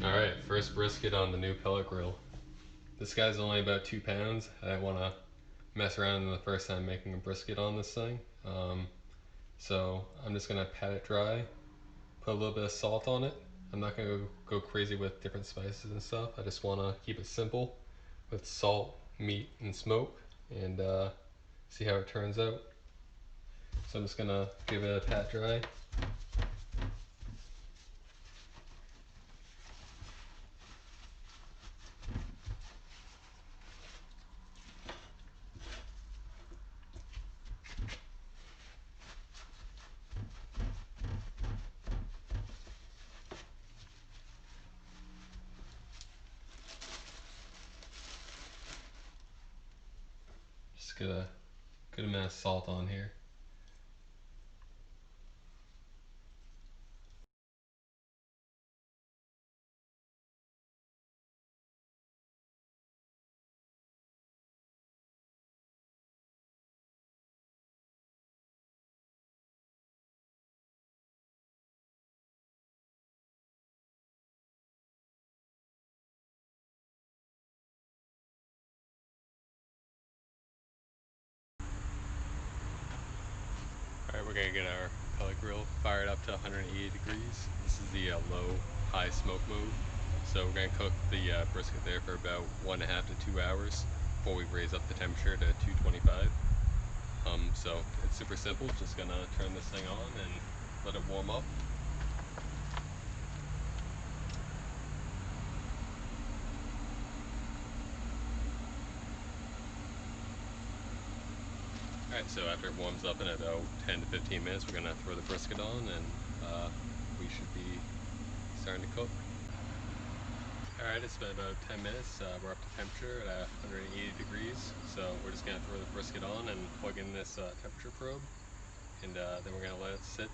Alright, first brisket on the new pellet grill. This guy's only about 2 pounds. I didn't want to mess around the first time making a brisket on this thing. So I'm just going to pat it dry, put a little bit of salt on it. I'm not going to go crazy with different spices and stuff. I just want to keep it simple with salt, meat, and smoke, and see how it turns out. So I'm just going to give it a pat dry. Just get a good amount of salt on here. Alright, we're going to get our pellet grill fired up to 180 degrees. This is the low, high smoke mode. So we're going to cook the brisket there for about 1.5 to 2 hours before we raise up the temperature to 225. So it's super simple, just going to turn this thing on and let it warm up. Alright, so after it warms up in about 10 to 15 minutes, we're going to throw the brisket on and we should be starting to cook. Alright, it's been about 10 minutes. We're up to temperature at 180 degrees. So we're just going to throw the brisket on and plug in this temperature probe. And then we're going to let it sit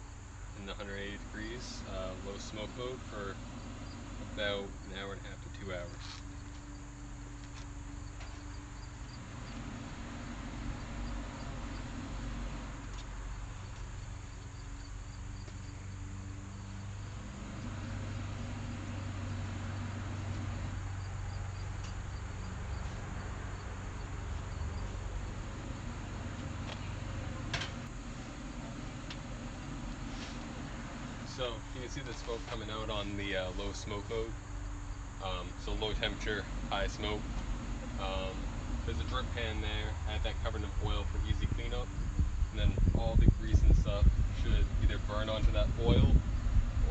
in the 180 degrees, low smoke mode for about an hour and a half to 2 hours. So you can see the smoke coming out on the low smoke mode. So low temperature, high smoke. There's a drip pan there. I have that covered in foil for easy cleanup. And then all the grease and stuff should either burn onto that foil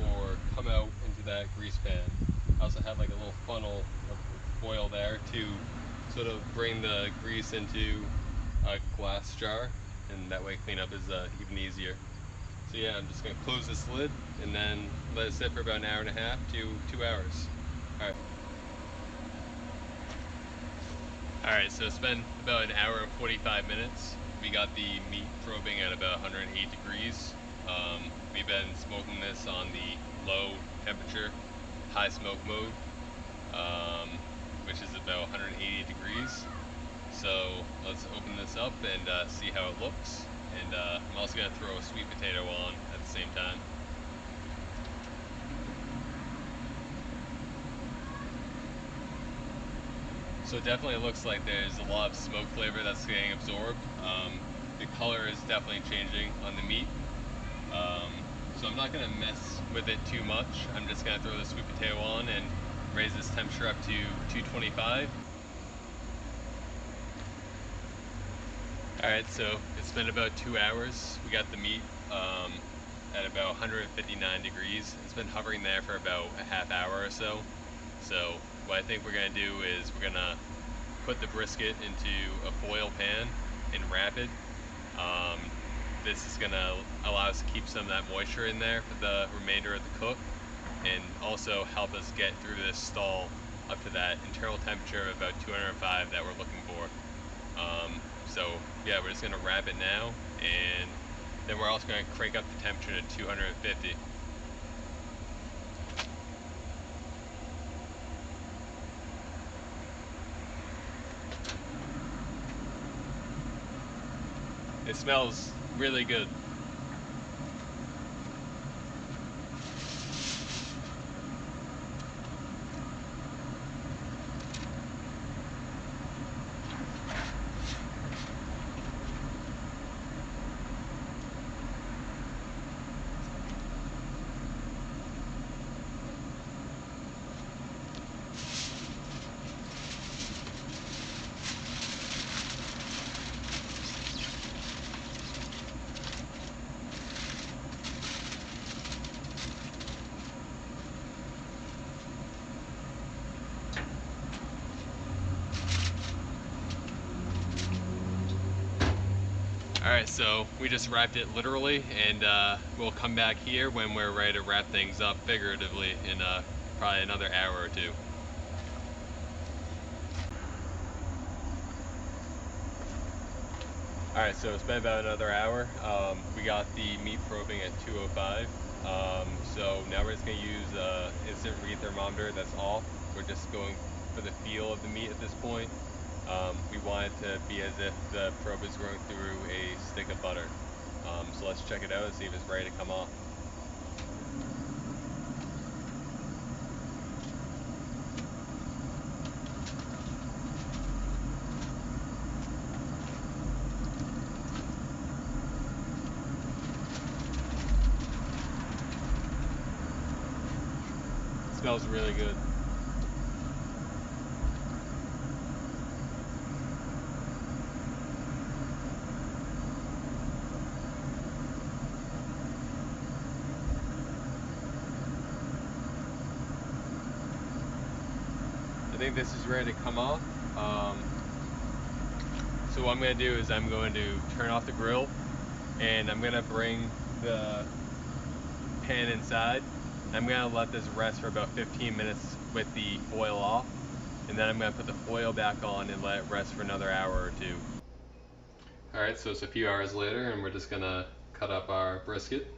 or come out into that grease pan. I also have like a little funnel of foil there to sort of bring the grease into a glass jar, and that way cleanup is even easier. So yeah, I'm just going to close this lid and then let it sit for about an hour and a half to 2 hours. Alright. Alright, so it's been about an hour and 45 minutes. We got the meat probing at about 108 degrees. We've been smoking this on the low temperature, high smoke mode, which is about 180 degrees. So let's open this up and see how it looks. And I'm also going to throw a sweet potato on at the same time. So it definitely looks like there's a lot of smoke flavor that's getting absorbed. The color is definitely changing on the meat. So I'm not going to mess with it too much. I'm just going to throw the sweet potato on and raise this temperature up to 225. Alright, so it's been about 2 hours. We got the meat at about 159 degrees. It's been hovering there for about a half hour or so. So what I think we're going to do is we're going to put the brisket into a foil pan and wrap it. This is going to allow us to keep some of that moisture in there for the remainder of the cook, and also help us get through this stall up to that internal temperature of about 205 that we're looking for. So yeah, we're just going to wrap it now, and then we're also going to crank up the temperature to 250. It smells really good. Alright, so we just wrapped it literally, and we'll come back here when we're ready to wrap things up figuratively in probably another hour or two. Alright, so it's been about another hour. We got the meat probing at 205. So now we're just going to use instant read thermometer that's off. We're just going for the feel of the meat at this point. We want it to be as if the probe is going through a stick of butter. So let's check it out and see if it's ready to come off. It smells really good. I think this is ready to come off. So what I'm going to do is I'm going to turn off the grill, and I'm going to bring the pan inside. I'm going to let this rest for about 15 minutes with the foil off, and then I'm going to put the foil back on and let it rest for another hour or two. Alright, so it's a few hours later, and we're just going to cut up our brisket.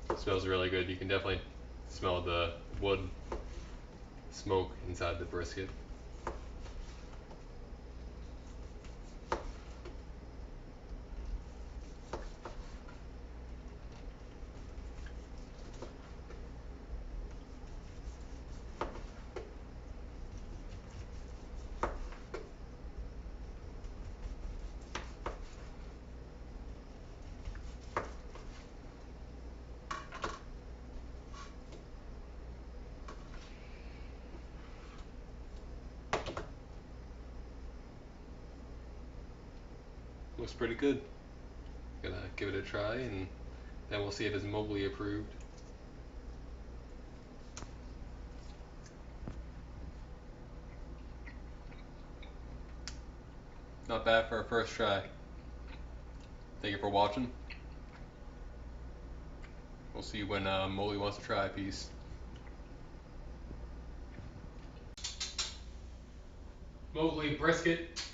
It smells really good. You can definitely smell the wood smoke inside the brisket. Looks pretty good. Gonna give it a try, and then we'll see if it's Mowgli approved. Not bad for a first try. Thank you for watching. We'll see when Mowgli wants to try a piece. Mowgli brisket.